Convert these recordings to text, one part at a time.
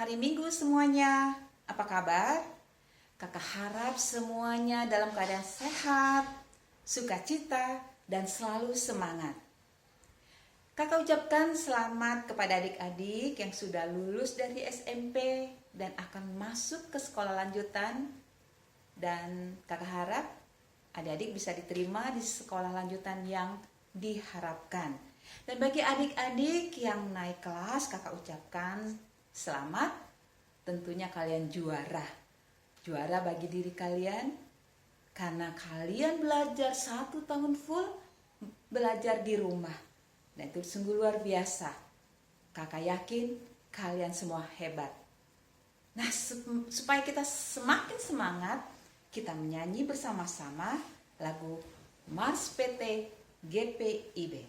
hari Minggu semuanya. Apa kabar? Kakak harap semuanya dalam keadaan sehat, sukacita, dan selalu semangat. Kakak ucapkan selamat kepada adik-adik yang sudah lulus dari SMP dan akan masuk ke sekolah lanjutan. Dan kakak harap adik-adik bisa diterima di sekolah lanjutan yang diharapkan. Dan bagi adik-adik yang naik kelas, kakak ucapkan selamat. Tentunya kalian juara. Juara bagi diri kalian karena kalian belajar 1 tahun full belajar di rumah. Dan itu sungguh luar biasa. Kakak yakin kalian semua hebat. Nah, supaya kita semakin semangat, kita menyanyi bersama-sama lagu Mars PT GPIB.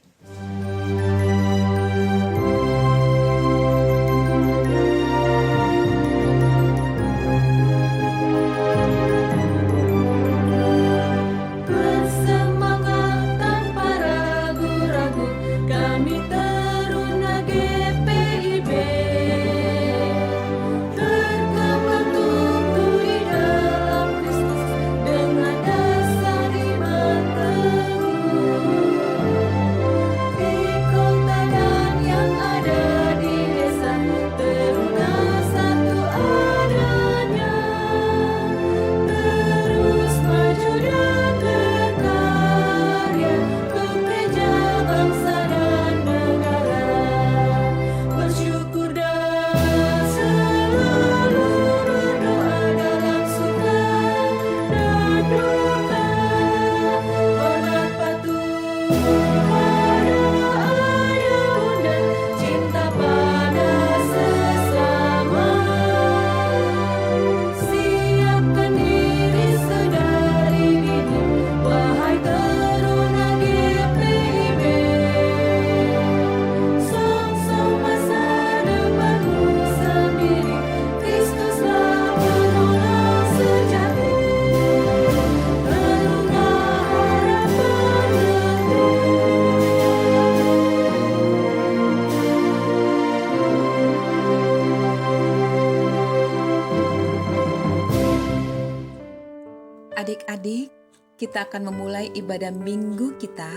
Adik-adik, kita akan memulai ibadah minggu kita.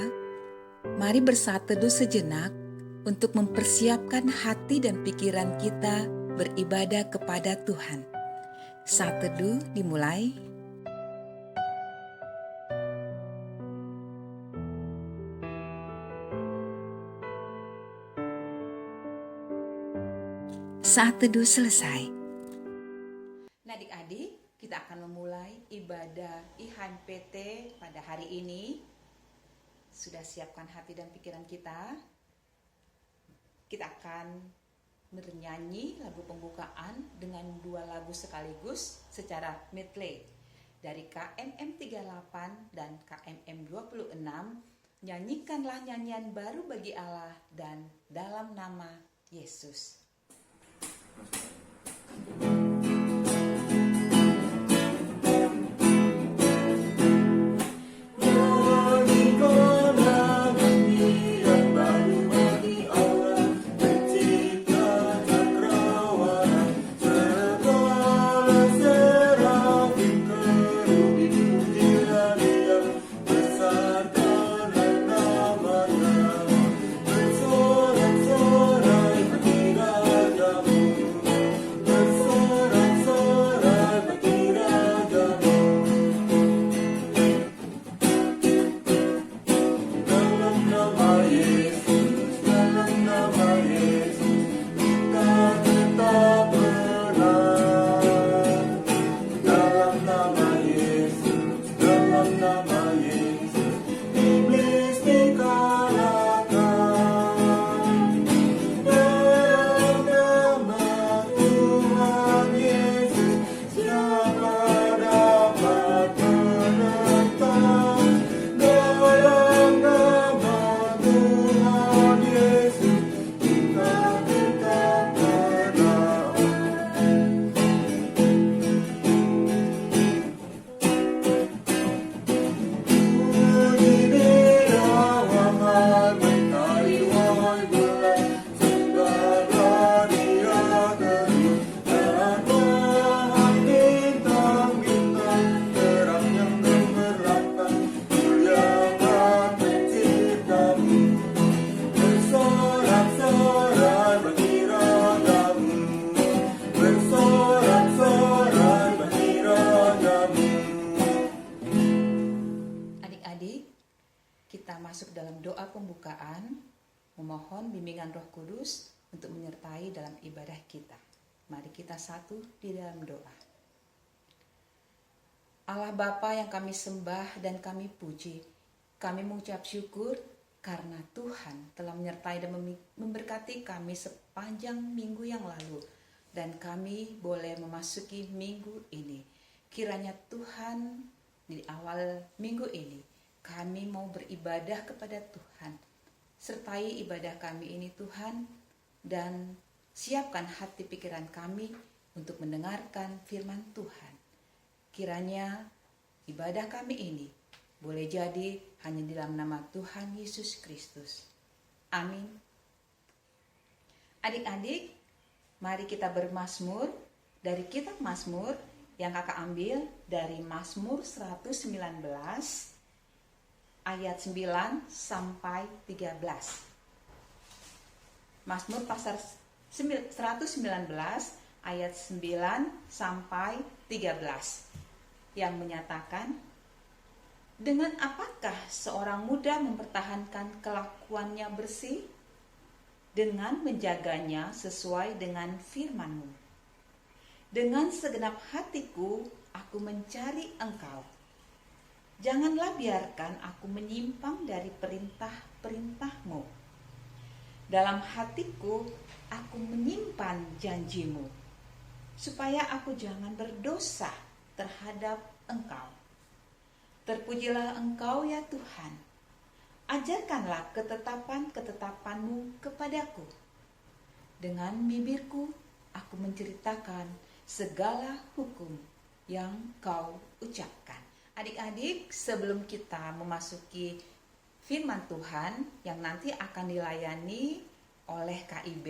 Mari bersatu teduh sejenak untuk mempersiapkan hati dan pikiran kita beribadah kepada Tuhan. Saat teduh dimulai. Saat teduh selesai. Nah, adik-adik, kita akan memulai ibadah IHMPT pada hari ini. Sudah siapkan hati dan pikiran kita. Kita akan bernyanyi lagu pembukaan dengan 2 lagu sekaligus secara medley. Dari KMM 38 dan KMM 26, nyanyikanlah nyanyian baru bagi Allah dan dalam nama Yesus. Sorak-sorai kira memohon bimbingan Roh Kudus untuk menyertai dalam ibadah kita. Mari kita satu di dalam doa. Allah Bapa yang kami sembah dan kami puji, kami mengucap syukur karena Tuhan telah menyertai dan memberkati kami sepanjang minggu yang lalu, dan kami boleh memasuki minggu ini. Kiranya Tuhan di awal minggu ini kami mau beribadah kepada Tuhan. Sertai ibadah kami ini Tuhan, dan siapkan hati pikiran kami untuk mendengarkan firman Tuhan. Kiranya ibadah kami ini boleh jadi hanya di dalam nama Tuhan Yesus Kristus. Amin. Adik-adik, mari kita bermazmur dari kitab Mazmur yang kakak ambil dari Mazmur 119 ayat 9 sampai 13. Mazmur pasal 119 ayat 9 sampai 13 yang menyatakan, dengan apakah seorang muda mempertahankan kelakuannya bersih? Dengan menjaganya sesuai dengan firman-Mu. Dengan segenap hatiku aku mencari Engkau. Janganlah biarkan aku menyimpang dari perintah-perintah-Mu. Dalam hatiku aku menyimpan janji-Mu, supaya aku jangan berdosa terhadap Engkau. Terpujilah Engkau ya Tuhan. Ajarkanlah ketetapan-ketetapan-Mu kepadaku. Dengan bibirku aku menceritakan segala hukum yang Kau ucapkan. Adik-adik, sebelum kita memasuki firman Tuhan yang nanti akan dilayani oleh KIB,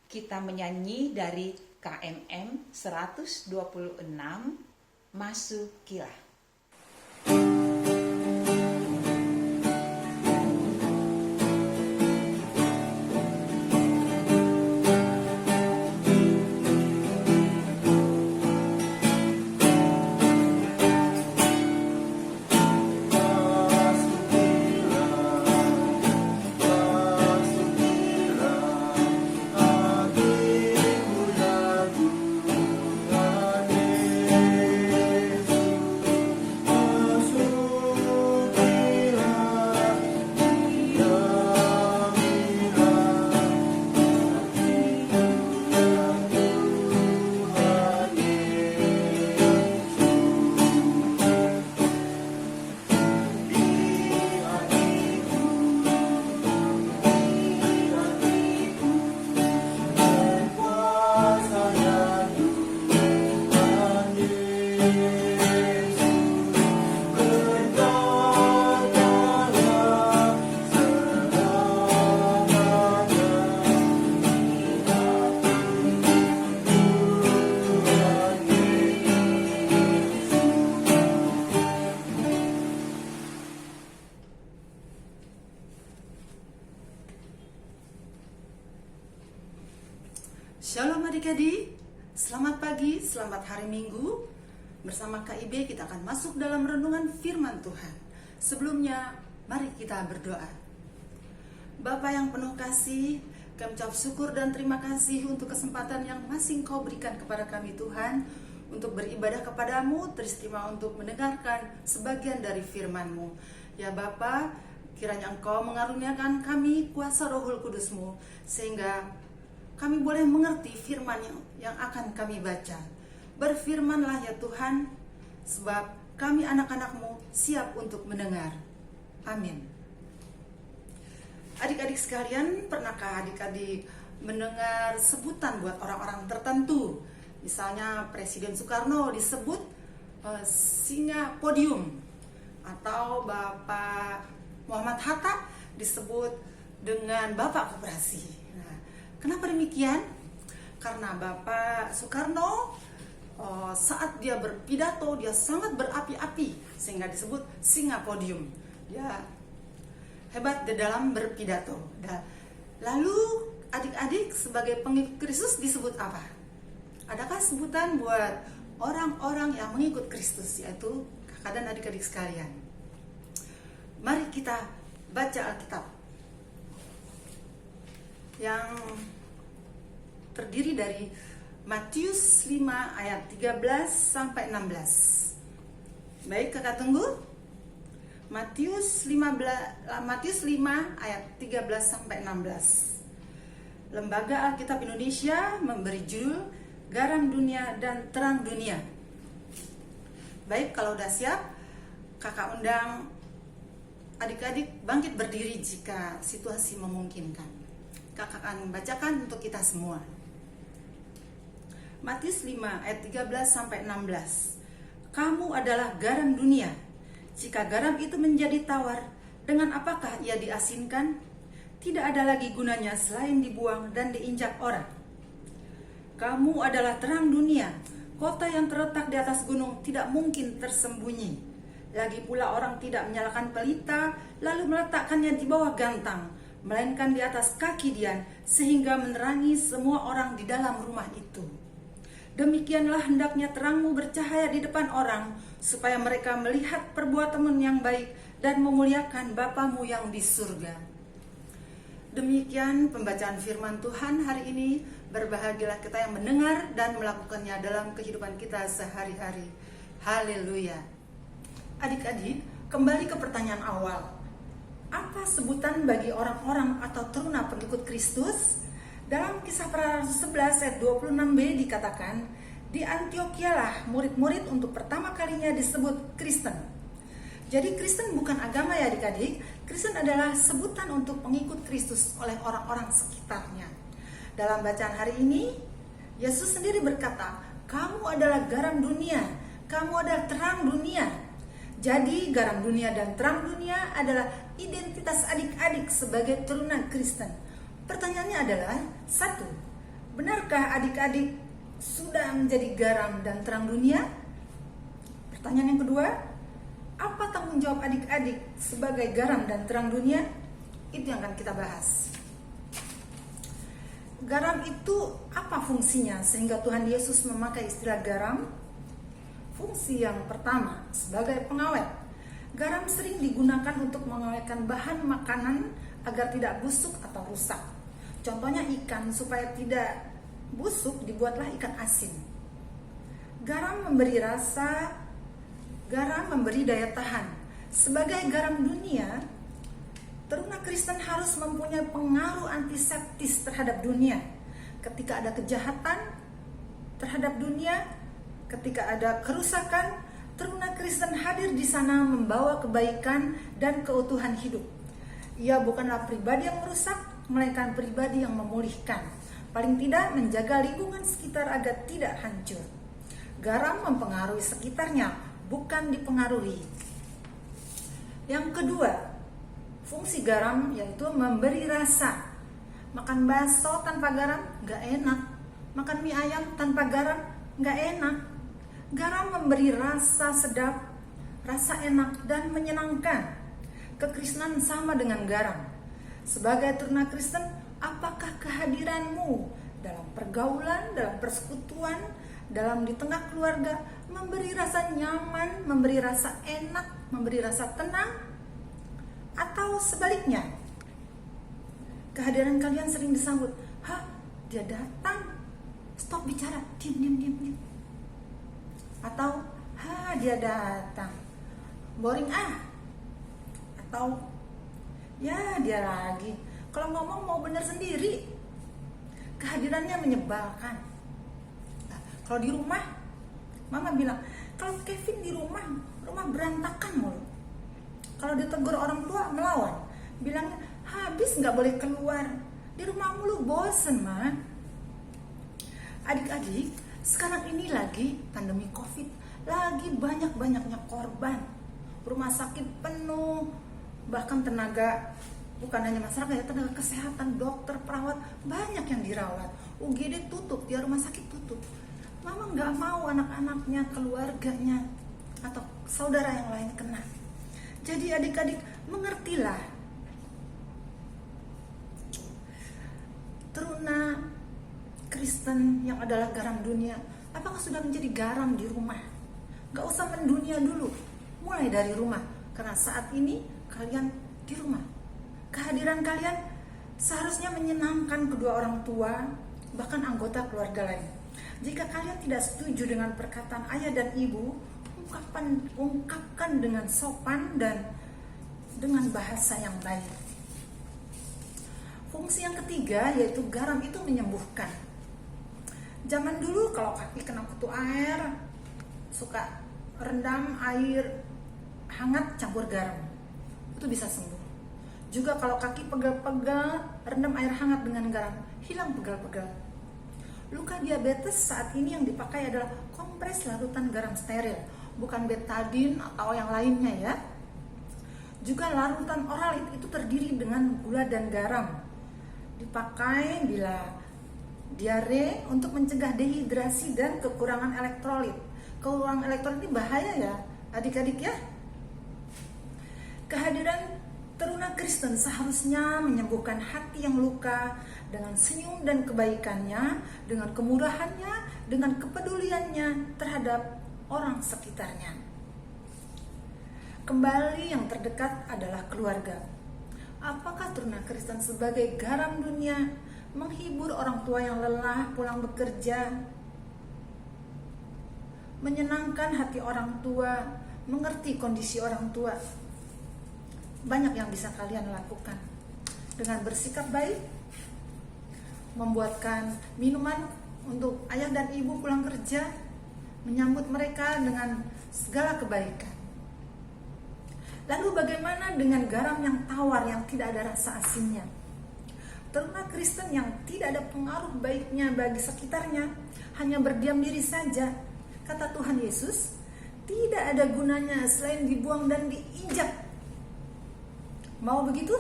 kita menyanyi dari KMM 126, Masukilah. Shalom adik-adik, selamat pagi, selamat hari Minggu. Bersama KIB kita akan masuk dalam renungan firman Tuhan. Sebelumnya, mari kita berdoa. Bapa yang penuh kasih, kami ucap syukur dan terima kasih untuk kesempatan yang masih Engkau berikan kepada kami Tuhan, untuk beribadah kepadamu, teristimewa untuk mendengarkan sebagian dari firman-Mu. Ya Bapa, kiranya Engkau mengaruniakan kami kuasa Roh Kudus-Mu, sehingga kami boleh mengerti firman yang akan kami baca. Berfirmanlah ya Tuhan, sebab kami anak-anak-Mu siap untuk mendengar. Amin. Adik-adik sekalian, pernahkah adik-adik mendengar sebutan buat orang-orang tertentu? Misalnya Presiden Soekarno disebut singa podium, atau Bapak Muhammad Hatta disebut dengan Bapak Koperasi. Kenapa demikian? Karena Bapak Soekarno saat dia berpidato dia sangat berapi-api, sehingga disebut singa podium. Dia hebat di dalam berpidato. Lalu adik-adik sebagai pengikut Kristus disebut apa? Adakah sebutan buat orang-orang yang mengikut Kristus, yaitu kakak dan adik-adik sekalian? Mari kita baca Alkitab. yang terdiri dari Matius 5 ayat 13 sampai 16. Baik, kakak tunggu. Matius 5 ayat 13 sampai 16. Lembaga Alkitab Indonesia memberi judul Garam Dunia dan Terang Dunia. Baik, kalau udah siap, kakak undang adik-adik bangkit berdiri jika situasi memungkinkan. Kakak akan membacakan untuk kita semua. Matius 5 ayat 13 sampai 16. Kamu adalah garam dunia. Jika garam itu menjadi tawar, dengan apakah ia diasinkan? Tidak ada lagi gunanya selain dibuang dan diinjak orang. Kamu adalah terang dunia. Kota yang terletak di atas gunung tidak mungkin tersembunyi. Lagi pula orang tidak menyalakan pelita lalu meletakkannya di bawah gantang, melainkan di atas kaki dian, sehingga menerangi semua orang di dalam rumah itu. Demikianlah hendaknya terangmu bercahaya di depan orang, supaya mereka melihat perbuatanmu yang baik dan memuliakan Bapamu yang di surga. Demikian pembacaan firman Tuhan hari ini. Berbahagialah kita yang mendengar dan melakukannya dalam kehidupan kita sehari-hari. Haleluya. Adik-adik, kembali ke pertanyaan awal. Apa sebutan bagi orang-orang atau teruna pengikut Kristus? Dalam Kisah Para Rasul 11 ayat 26b dikatakan, di Antiochialah murid-murid untuk pertama kalinya disebut Kristen. Jadi Kristen bukan agama ya adik-adik. Kristen adalah sebutan untuk pengikut Kristus oleh orang-orang sekitarnya. Dalam bacaan hari ini, Yesus sendiri berkata, kamu adalah garam dunia, kamu adalah terang dunia. Jadi garam dunia dan terang dunia adalah identitas adik-adik sebagai turunan Kristen. Pertanyaannya adalah, 1. Benarkah adik-adik sudah menjadi garam dan terang dunia? Pertanyaan yang kedua, apa tanggung jawab adik-adik sebagai garam dan terang dunia? Itu yang akan kita bahas. Garam itu apa fungsinya sehingga Tuhan Yesus memakai istilah garam? Fungsi yang pertama, sebagai pengawet. Garam sering digunakan untuk mengawetkan bahan makanan agar tidak busuk atau rusak. Contohnya ikan, supaya tidak busuk dibuatlah ikan asin. Garam memberi rasa, garam memberi daya tahan. Sebagai garam dunia, teruna Kristen harus mempunyai pengaruh antiseptis terhadap dunia. Ketika ada kejahatan terhadap dunia, ketika ada kerusakan, teruna Kristen hadir di sana membawa kebaikan dan keutuhan hidup. Ia bukanlah pribadi yang merusak, melainkan pribadi yang memulihkan. Paling tidak menjaga lingkungan sekitar agar tidak hancur. Garam mempengaruhi sekitarnya, bukan dipengaruhi. Yang kedua, fungsi garam yaitu memberi rasa. Makan bakso tanpa garam gak enak. Makan mie ayam tanpa garam gak enak. Garam memberi rasa sedap, rasa enak dan menyenangkan. Kekristenan sama dengan garam. Sebagai teruna Kristen, apakah kehadiranmu dalam pergaulan, dalam persekutuan, dalam di tengah keluarga memberi rasa nyaman, memberi rasa enak, memberi rasa tenang? Atau sebaliknya, kehadiran kalian sering disambut, hah, dia datang, stop bicara, diam. Atau, hah, dia datang, boring ah. Atau, ya dia lagi, kalau ngomong mau bener sendiri. Kehadirannya menyebalkan. Nah, kalau di rumah, mama bilang, kalau Kevin di rumah berantakan mulu. Kalau ditegur orang tua melawan, bilangnya habis nggak boleh keluar, di rumah mulu bosen mah. Adik-adik, sekarang ini lagi pandemi COVID, lagi banyak-banyaknya korban. Rumah sakit penuh, bahkan tenaga, bukan hanya masyarakat ya, tenaga kesehatan, dokter, perawat, banyak yang dirawat. UGD tutup, ya rumah sakit tutup. Mama nggak mau anak-anaknya, keluarganya, atau saudara yang lain kena. Jadi adik-adik mengertilah, teruna Kristen yang adalah garam dunia, apakah sudah menjadi garam di rumah? Gak usah mendunia dulu, mulai dari rumah. Karena saat ini kalian di rumah, kehadiran kalian seharusnya menyenangkan kedua orang tua, bahkan anggota keluarga lain. Jika kalian tidak setuju dengan perkataan ayah dan ibu, ungkapkan dengan sopan dan dengan bahasa yang baik. Fungsi yang ketiga yaitu garam itu menyembuhkan. Zaman dulu kalau kaki kena kutu air, suka rendam air hangat campur garam, itu bisa sembuh. Juga kalau kaki pegal-pegal, rendam air hangat dengan garam, hilang pegal-pegal. Luka diabetes saat ini yang dipakai adalah kompres larutan garam steril, bukan betadine atau yang lainnya ya. Juga larutan oral itu terdiri dengan gula dan garam, dipakai bila diare untuk mencegah dehidrasi dan kekurangan elektrolit. Kekurangan elektrolit ini bahaya ya adik-adik ya. Kehadiran teruna Kristen seharusnya menyembuhkan hati yang luka dengan senyum dan kebaikannya, dengan kemurahannya, dengan kepeduliannya terhadap orang sekitarnya. Kembali yang terdekat adalah keluarga. Apakah teruna Kristen sebagai garam dunia menghibur orang tua yang lelah pulang bekerja, menyenangkan hati orang tua, mengerti kondisi orang tua? Banyak yang bisa kalian lakukan dengan bersikap baik, membuatkan minuman untuk ayah dan ibu pulang kerja, menyambut mereka dengan segala kebaikan. Lalu bagaimana dengan garam yang tawar yang tidak ada rasa asinnya? Teruna Kristen yang tidak ada pengaruh baiknya bagi sekitarnya, hanya berdiam diri saja. Kata Tuhan Yesus, tidak ada gunanya selain dibuang dan diinjak. Mau begitu?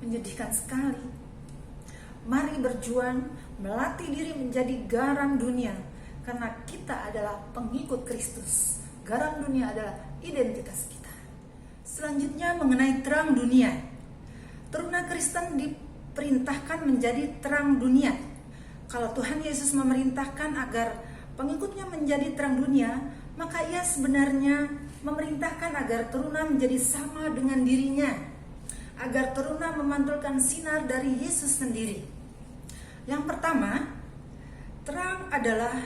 Menyedihkan sekali. Mari berjuang melatih diri menjadi garam dunia, karena kita adalah pengikut Kristus. Garam dunia adalah identitas kita. Selanjutnya mengenai terang dunia. Teruna Kristen diperintahkan menjadi terang dunia. Kalau Tuhan Yesus memerintahkan agar pengikutnya menjadi terang dunia, maka ia sebenarnya memerintahkan agar teruna menjadi sama dengan dirinya, agar teruna memantulkan sinar dari Yesus sendiri. Yang pertama, terang adalah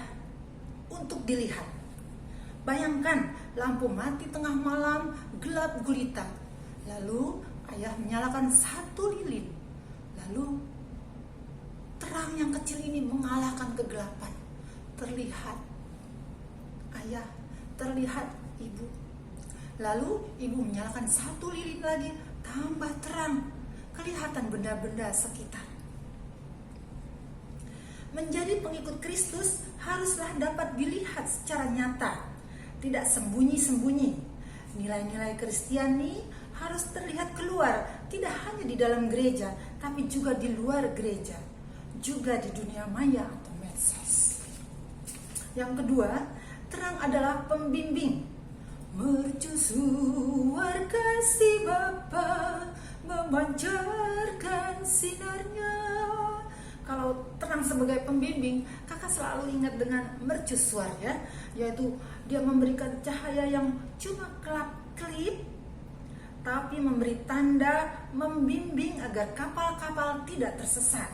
untuk dilihat. Bayangkan lampu mati tengah malam, gelap gulita. Lalu ayah menyalakan satu lilin. Lalu terang yang kecil ini mengalahkan kegelapan. Terlihat ayah, terlihat ibu. Lalu ibu menyalakan satu lilin lagi, tambah terang. Kelihatan benda-benda sekitar. Menjadi pengikut Kristus haruslah dapat dilihat secara nyata, tidak sembunyi-sembunyi. Nilai-nilai Kristiani harus terlihat keluar, tidak hanya di dalam gereja, tapi juga di luar gereja, juga di dunia maya atau medsos. Yang kedua, terang adalah pembimbing. Mercusuar kasih Bapa, memancarkan sinarnya. Kalau terang sebagai pembimbing, kakak selalu ingat dengan mercusuar ya, yaitu dia memberikan cahaya yang cuma kelap-kelip, tapi memberi tanda, membimbing agar kapal-kapal tidak tersesat.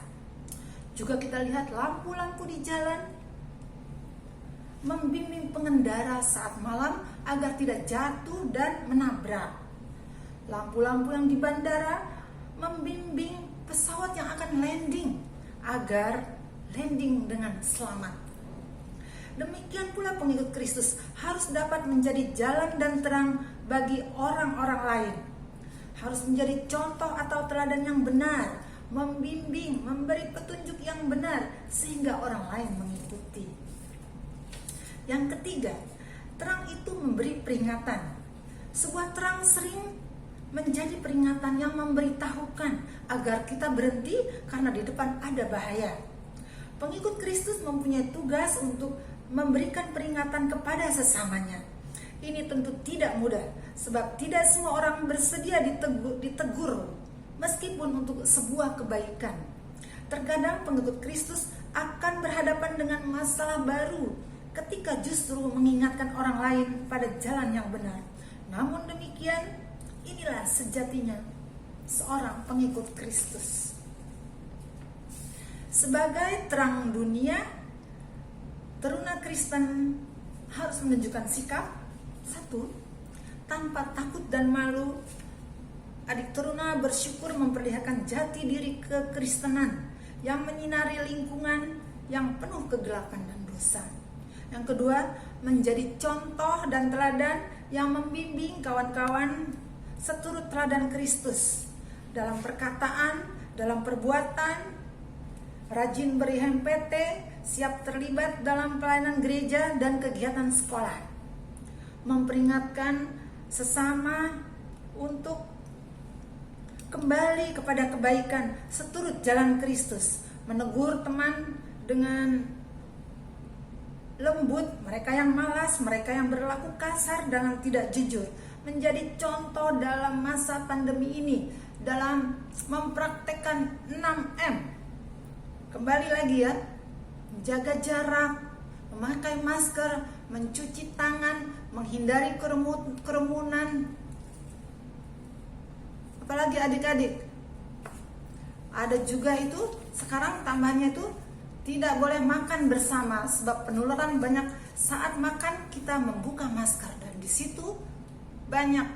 Juga kita lihat lampu-lampu di jalan, membimbing pengendara saat malam agar tidak jatuh dan menabrak. Lampu-lampu yang di bandara membimbing pesawat yang akan landing agar landing dengan selamat. Demikian pula pengikut Kristus harus dapat menjadi jalan dan terang bagi orang-orang lain. Harus menjadi contoh atau teladan yang benar, membimbing, memberi petunjuk yang benar sehingga orang lain mengikuti. Yang ketiga, terang itu memberi peringatan. Sebuah terang sering menjadi peringatan yang memberitahukan agar kita berhenti karena di depan ada bahaya. Pengikut Kristus mempunyai tugas untuk memberikan peringatan kepada sesamanya. Ini tentu tidak mudah, sebab tidak semua orang bersedia ditegur meskipun untuk sebuah kebaikan. Terkadang pengikut Kristus akan berhadapan dengan masalah baru ketika justru mengingatkan orang lain pada jalan yang benar. Namun demikian, inilah sejatinya seorang pengikut Kristus. Sebagai terang dunia, teruna Kristen harus menunjukkan sikap satu, tanpa takut dan malu. Adik teruna bersyukur memperlihatkan jati diri kekristenan yang menyinari lingkungan yang penuh kegelapan dan dosa. Yang kedua, menjadi contoh dan teladan yang membimbing kawan-kawan seturut teladan Kristus dalam perkataan, dalam perbuatan, rajin beri HMPT, siap terlibat dalam pelayanan gereja dan kegiatan sekolah. Memperingatkan sesama untuk kembali kepada kebaikan seturut jalan Kristus, menegur teman dengan lembut, mereka yang malas, mereka yang berlaku kasar dan tidak jujur, menjadi contoh dalam masa pandemi ini dalam mempraktekkan 6M. Kembali lagi ya, menjaga jarak, memakai masker, mencuci tangan, menghindari kerumunan. Apalagi adik-adik, ada juga itu sekarang tambahannya itu tidak boleh makan bersama, sebab penularan banyak saat makan kita membuka masker dan di situ banyak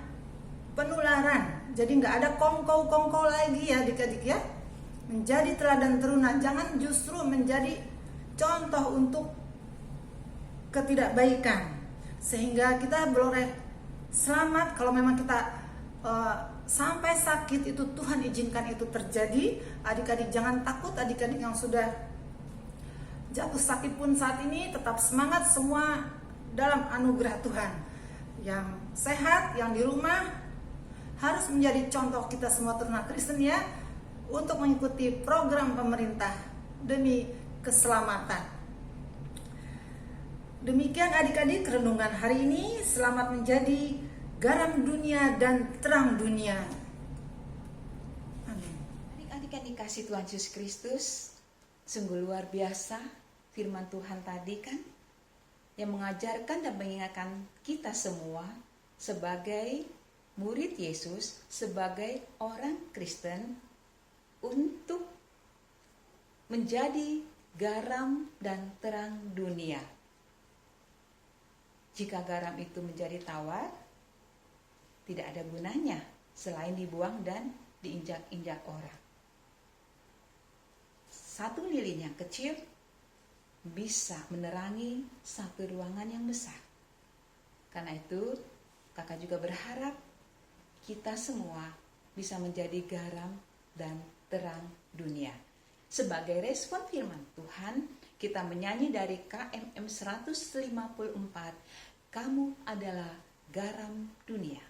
penularan. Jadi nggak ada kongkow lagi ya adik-adik ya. Menjadi teladan teruna, jangan justru menjadi contoh untuk ketidakbaikan, sehingga kita boleh selamat. Kalau memang kita sampai sakit, itu Tuhan izinkan itu terjadi. Adik-adik jangan takut, adik-adik yang sudah jatuh sakit pun saat ini tetap semangat, semua dalam anugerah Tuhan. Yang sehat, yang di rumah harus menjadi contoh kita semua teruna Kristen ya, untuk mengikuti program pemerintah demi keselamatan. Demikian adik-adik renungan hari ini. Selamat menjadi garam dunia dan terang dunia. Amin. Adik-adik yang dikasih Tuhan Yesus Kristus, sungguh luar biasa firman Tuhan tadi kan, yang mengajarkan dan mengingatkan kita semua sebagai murid Yesus, sebagai orang Kristen, untuk menjadi garam dan terang dunia. Jika garam itu menjadi tawar, tidak ada gunanya selain dibuang dan diinjak-injak orang. Satu lilin yang kecil bisa menerangi satu ruangan yang besar. Karena itu, kakak juga berharap kita semua bisa menjadi garam dan terang dunia. Sebagai respon firman Tuhan, kita menyanyi dari KMM 154, kamu adalah garam dunia.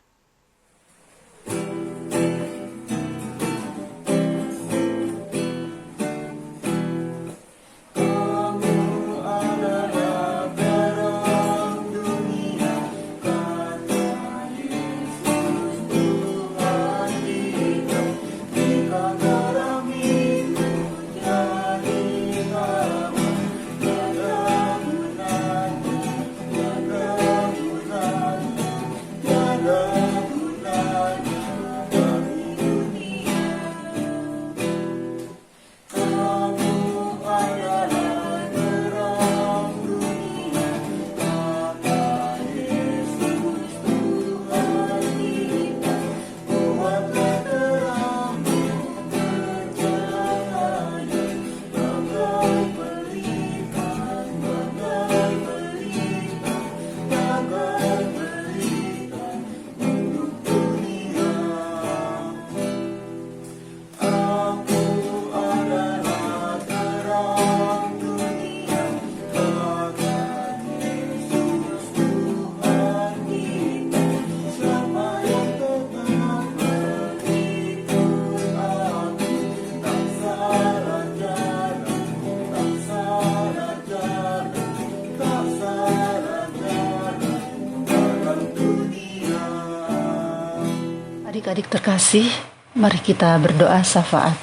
Adik-adik terkasih, mari kita berdoa syafaat.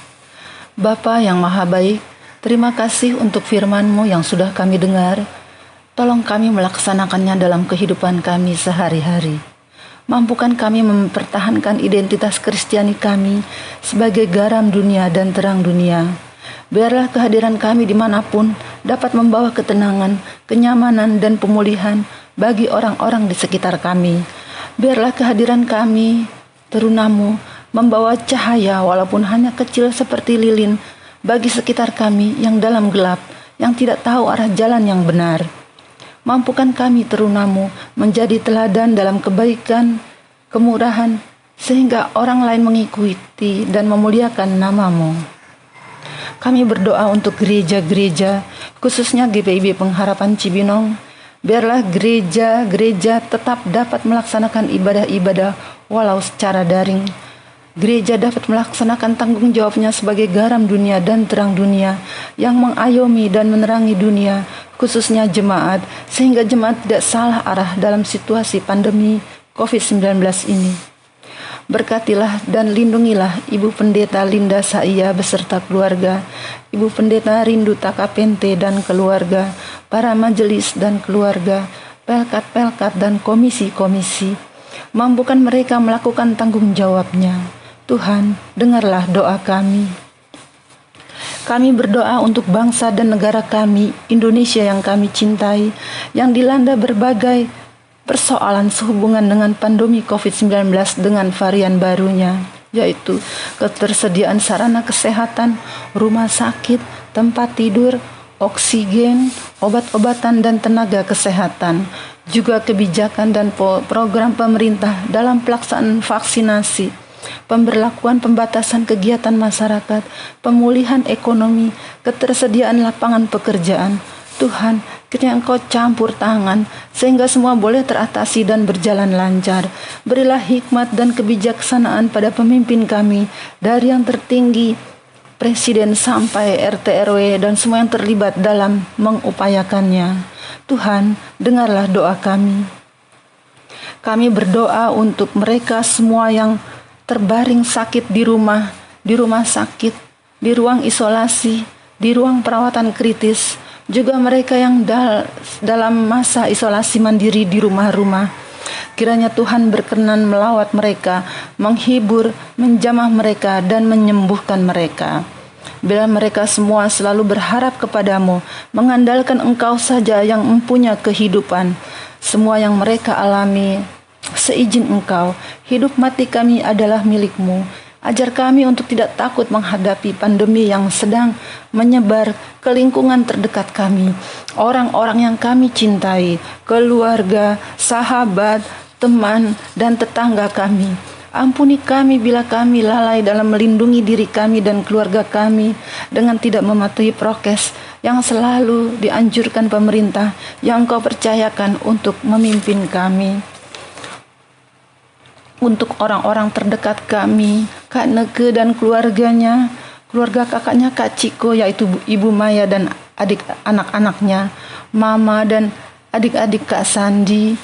Bapa yang maha baik, terima kasih untuk firman-Mu yang sudah kami dengar. Tolong kami melaksanakannya dalam kehidupan kami sehari-hari. Mampukan kami mempertahankan identitas Kristiani kami sebagai garam dunia dan terang dunia. Biarlah kehadiran kami dimanapun dapat membawa ketenangan, kenyamanan, dan pemulihan bagi orang-orang di sekitar kami. Biarlah kehadiran kami, terunamu, membawa cahaya walaupun hanya kecil seperti lilin bagi sekitar kami yang dalam gelap, yang tidak tahu arah jalan yang benar. Mampukan kami terunamu menjadi teladan dalam kebaikan, kemurahan, sehingga orang lain mengikuti dan memuliakan namamu. Kami berdoa untuk gereja-gereja, khususnya GPIB Pengharapan Cibinong. Biarlah gereja-gereja tetap dapat melaksanakan ibadah-ibadah walau secara daring. Gereja dapat melaksanakan tanggung jawabnya sebagai garam dunia dan terang dunia yang mengayomi dan menerangi dunia, khususnya jemaat, sehingga jemaat tidak salah arah dalam situasi pandemi COVID-19 ini. Berkatilah dan lindungilah Ibu Pendeta Linda Saia beserta keluarga, Ibu Pendeta Rindu Takapente dan keluarga, para majelis dan keluarga, pelkat-pelkat dan komisi-komisi. Mampukan mereka melakukan tanggung jawabnya. Tuhan, dengarlah doa kami. Kami berdoa untuk bangsa dan negara kami, Indonesia yang kami cintai, yang dilanda berbagai persoalan sehubungan dengan pandemi COVID-19 dengan varian barunya, yaitu ketersediaan sarana kesehatan, rumah sakit, tempat tidur, oksigen, obat-obatan dan tenaga kesehatan, juga kebijakan dan program pemerintah dalam pelaksanaan vaksinasi, pemberlakuan pembatasan kegiatan masyarakat, pemulihan ekonomi, ketersediaan lapangan pekerjaan. Tuhan, kiranya Engkau campur tangan sehingga semua boleh teratasi dan berjalan lancar. Berilah hikmat dan kebijaksanaan pada pemimpin kami, dari yang tertinggi Presiden sampai RT RW dan semua yang terlibat dalam mengupayakannya. Tuhan, dengarlah doa kami. Kami berdoa untuk mereka semua yang terbaring sakit di rumah sakit, di ruang isolasi, di ruang perawatan kritis, juga mereka yang dalam masa isolasi mandiri di rumah-rumah. Kiranya Tuhan berkenan melawat mereka, menghibur, menjamah mereka, dan menyembuhkan mereka. Bila mereka semua selalu berharap kepadamu, mengandalkan Engkau saja yang mempunyai kehidupan. Semua yang mereka alami, seizin Engkau, hidup mati kami adalah milik-Mu. Ajar kami untuk tidak takut menghadapi pandemi yang sedang menyebar ke lingkungan terdekat kami, orang-orang yang kami cintai, keluarga, sahabat, teman, dan tetangga kami. Ampuni kami bila kami lalai dalam melindungi diri kami dan keluarga kami dengan tidak mematuhi prokes yang selalu dianjurkan pemerintah yang Engkau percayakan untuk memimpin kami. Untuk orang-orang terdekat kami, Kak Neke dan keluarganya, keluarga kakaknya Kak Ciko, yaitu Ibu Maya dan adik anak-anaknya, Mama dan adik-adik Kak Sandi,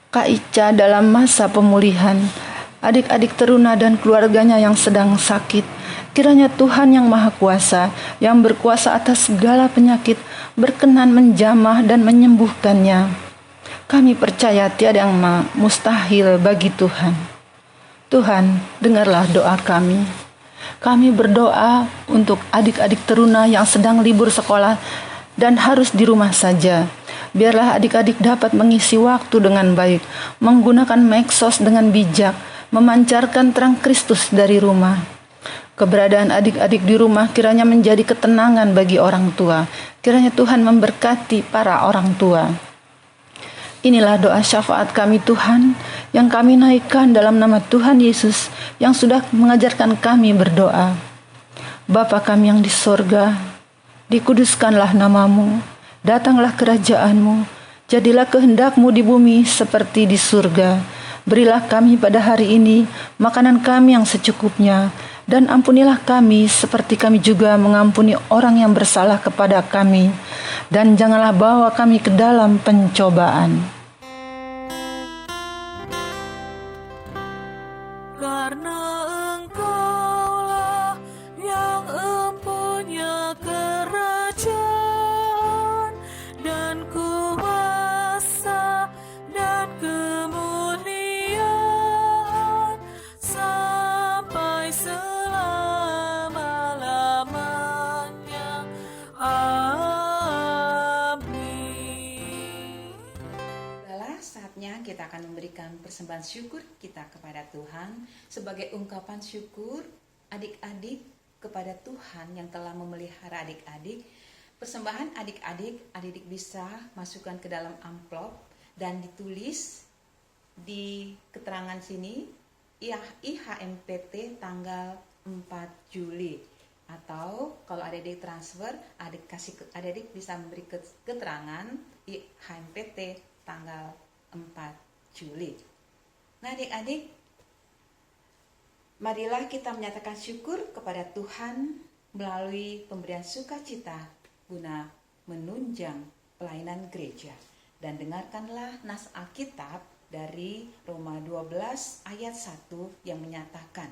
Kak Ica dalam masa pemulihan, adik-adik teruna dan keluarganya yang sedang sakit. Kiranya Tuhan yang Maha Kuasa, yang berkuasa atas segala penyakit, berkenan menjamah dan menyembuhkannya. Kami percaya tiada yang mustahil bagi Tuhan. Tuhan, dengarlah doa kami. Kami berdoa untuk adik-adik teruna yang sedang libur sekolah dan harus di rumah saja. Biarlah adik-adik dapat mengisi waktu dengan baik, menggunakan medsos dengan bijak, memancarkan terang Kristus dari rumah. Keberadaan adik-adik di rumah kiranya menjadi ketenangan bagi orang tua. Kiranya Tuhan memberkati para orang tua. Inilah doa syafaat kami Tuhan, yang kami naikkan dalam nama Tuhan Yesus yang sudah mengajarkan kami berdoa. Bapa kami yang di sorga, dikuduskanlah namamu, datanglah kerajaan-Mu, jadilah kehendak-Mu di bumi seperti di surga. Berilah kami pada hari ini makanan kami yang secukupnya, dan ampunilah kami seperti kami juga mengampuni orang yang bersalah kepada kami. Dan janganlah bawa kami ke dalam pencobaan. Karena Engkaulah yang empunya kerajaan dan kuasa dan kemuliaan sampai selama-lamanya. kita akan memberikan persembahan syukur kita kepada Tuhan sebagai ungkapan syukur adik-adik kepada Tuhan yang telah memelihara adik-adik. Persembahan adik-adik bisa masukkan ke dalam amplop dan ditulis di keterangan sini IHMPT tanggal 4 Juli. Atau kalau adik-adik transfer, adik-adik bisa memberi keterangan IHMPT tanggal 4 Juli. Nah adik-adik, marilah kita menyatakan syukur kepada Tuhan melalui pemberian sukacita guna menunjang pelayanan gereja. Dan dengarkanlah nas Alkitab dari Roma 12 ayat 1 yang menyatakan,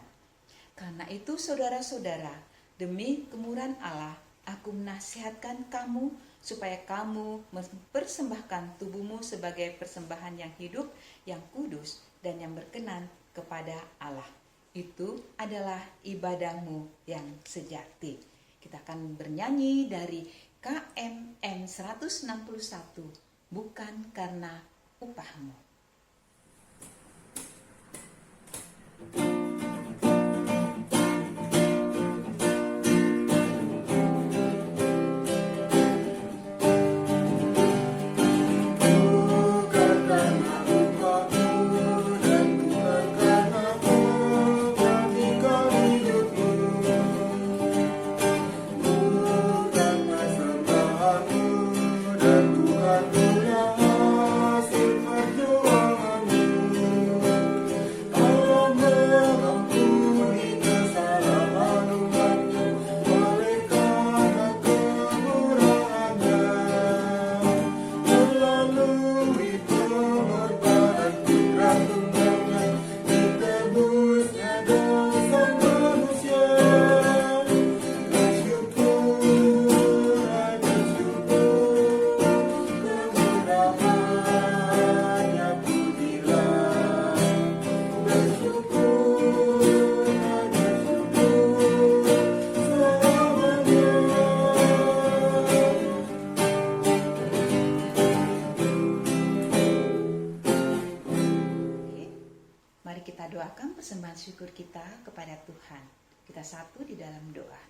karena itu saudara-saudara, demi kemurahan Allah, aku menasihatkan kamu supaya kamu mempersembahkan tubuhmu sebagai persembahan yang hidup, yang kudus, dan yang berkenan kepada Allah. Itu adalah ibadahmu yang sejati. Kita akan bernyanyi dari KMM 161, bukan karena upahmu. Persembahan syukur kita kepada Tuhan. Kita satu di dalam doa.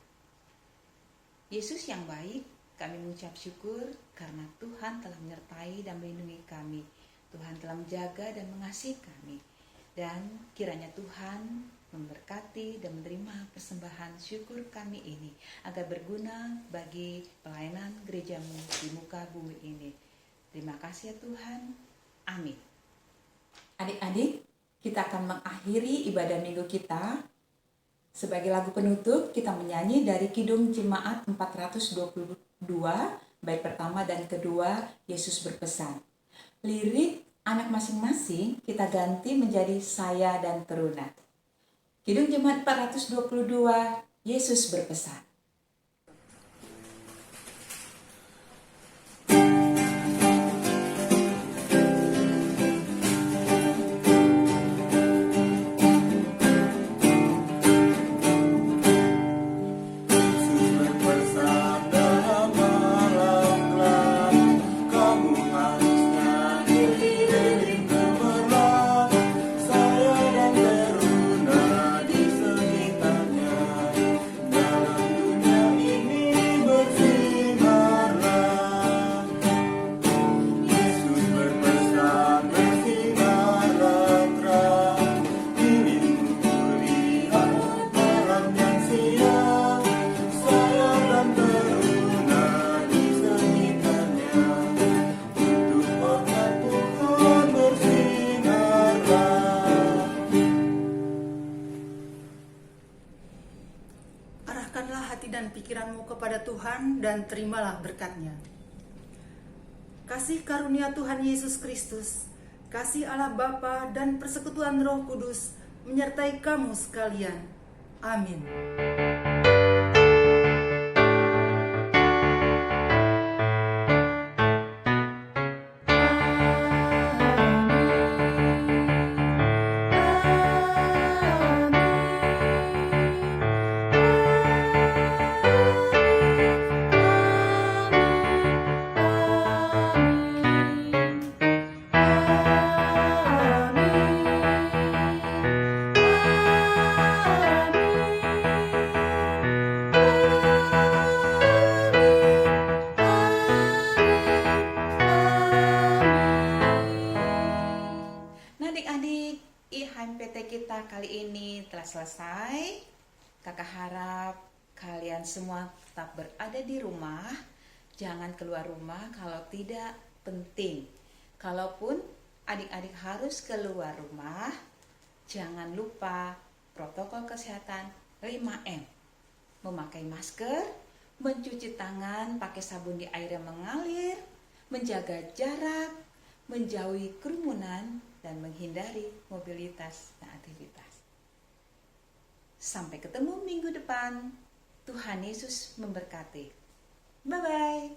Yesus yang baik, kami mengucap syukur karena Tuhan telah menyertai dan melindungi kami. Tuhan telah menjaga dan mengasihi kami. Dan kiranya Tuhan memberkati dan menerima persembahan syukur kami ini agar berguna bagi pelayanan gerejamu di muka bumi ini. Terima kasih ya Tuhan. Amin. Adik-adik, kita akan mengakhiri ibadah minggu kita. Sebagai lagu penutup, kita menyanyi dari Kidung Jemaat 422, bait pertama dan kedua, Yesus berpesan. Lirik anak masing-masing kita ganti menjadi saya dan teruna. Kidung Jemaat 422, Yesus berpesan. Kepada Tuhan dan terimalah berkat-Nya. Kasih karunia Tuhan Yesus Kristus, kasih Allah Bapa dan persekutuan Roh Kudus menyertai kamu sekalian. Amin. acara kali ini telah selesai. Kakak harap kalian semua tetap berada di rumah. Jangan keluar rumah kalau tidak penting. Kalaupun adik-adik harus keluar rumah, jangan lupa protokol kesehatan 5M. Memakai masker, mencuci tangan pakai sabun di air yang mengalir, menjaga jarak, menjauhi kerumunan, dan menghindari mobilitas dan aktivitas. Sampai ketemu minggu depan. Tuhan Yesus memberkati. Bye-bye.